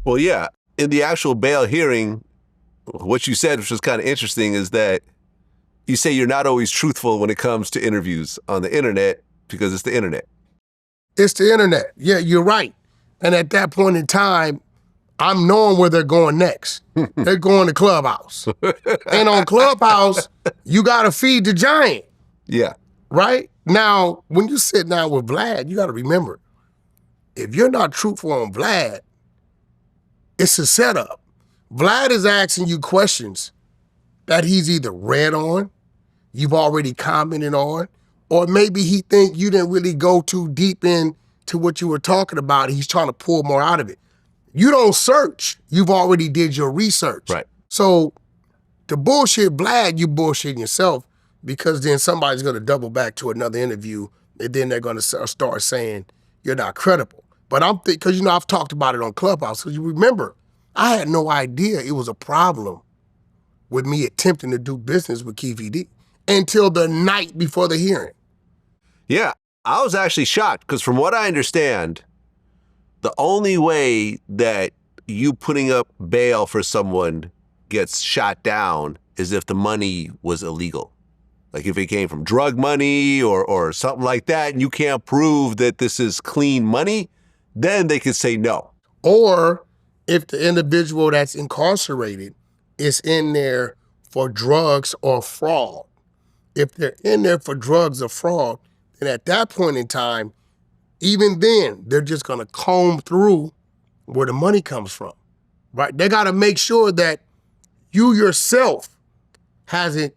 Well, yeah. In the actual bail hearing, what you said, which was kind of interesting, is that you say you're not always truthful when it comes to interviews on the internet because it's the internet. It's the internet. Yeah, you're right. And at that point in time, I'm knowing where they're going next. They're going to Clubhouse. And on Clubhouse, you got to feed the giant. Yeah. Right? Now, when you sit down with Vlad, you got to remember, if you're not truthful on Vlad, it's a setup. Vlad is asking you questions that he's either read on, you've already commented on, or maybe he think you didn't really go too deep into what you were talking about. He's trying to pull more out of it. You don't search. You've already did your research. Right. So to bullshit Vlad, you bullshitting yourself, because then somebody's going to double back to another interview, and then they're going to start saying you're not credible. But I'm because, I've talked about it on Clubhouse. Because you remember, I had no idea it was a problem with me attempting to do business with Keefe D until the night before the hearing. Yeah, I was actually shocked because from what I understand, the only way that you putting up bail for someone gets shot down is if the money was illegal. Like if it came from drug money or something like that, and you can't prove that this is clean money, then they could say no. Or if the individual that's incarcerated is in there for drugs or fraud. If they're in there for drugs or fraud, then at that point in time, even then, they're just gonna comb through where the money comes from, right? They gotta make sure that you yourself hasn't,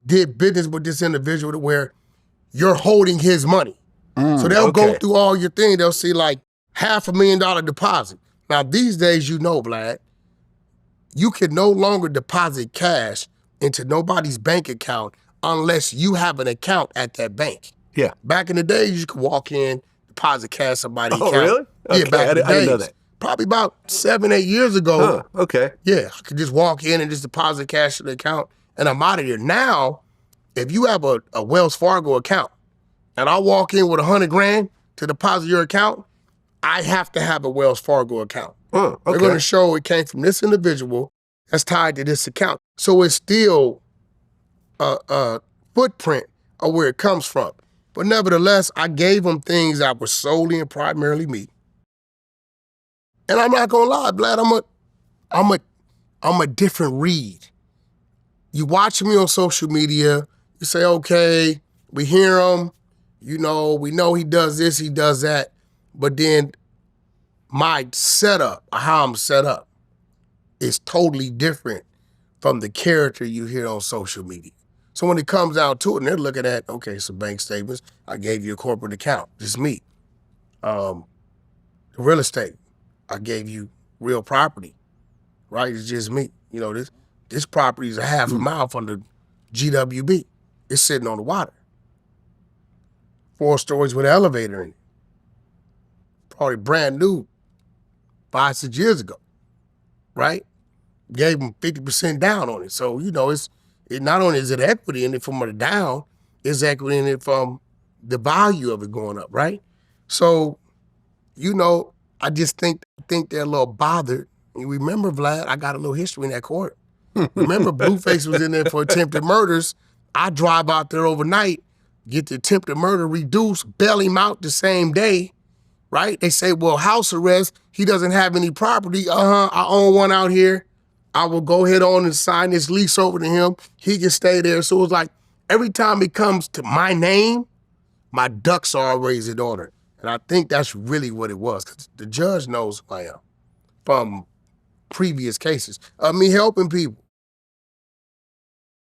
did business with this individual to where you're holding his money. So they'll go through all your thing. They'll see like $500,000 deposit. Now these days, Vlad, you can no longer deposit cash into nobody's bank account unless you have an account at that bank. Yeah. Back in the days, you could walk in, deposit cash somebody's account. Oh, really? Okay. Yeah, back in the days. I didn't know that. Probably about 7-8 years ago. Huh, okay. Yeah, I could just walk in and just deposit cash to the account and I'm out of here. Now, if you have a Wells Fargo account and I walk in with $100,000 to deposit your account, I have to have a Wells Fargo account. Okay. They're gonna show it came from this individual that's tied to this account. So it's still a footprint of where it comes from. But nevertheless, I gave them things that were solely and primarily me. And I'm not gonna lie, Vlad, I'm a different read. You watch me on social media, you say, okay, we hear him, we know he does this, he does that, but then my setup, how I'm set up, is totally different from the character you hear on social media. So when it comes down to it, and they're looking at, okay, some bank statements, I gave you a corporate account, just me. Real estate, I gave you real property, right? It's just me. This property is a half a mile from the GWB. It's sitting on the water. 4 stories with an elevator in it. Probably brand new 5-6 years ago, right? Gave them 50% down on it. So, it not only is it equity in it from the down, it's equity in it from the value of it going up, right? So, I just think they're a little bothered. You remember, Vlad, I got a little history in that court. Remember, Blueface was in there for attempted murders. I drive out there overnight, get the attempted murder reduced, bail him out the same day, right? They say, well, house arrest, he doesn't have any property. I own one out here. I will go ahead on and sign this lease over to him. He can stay there. So it's like every time it comes to my name, my ducks are always in order. And I think that's really what it was, because the judge knows who I am from previous cases of me helping people.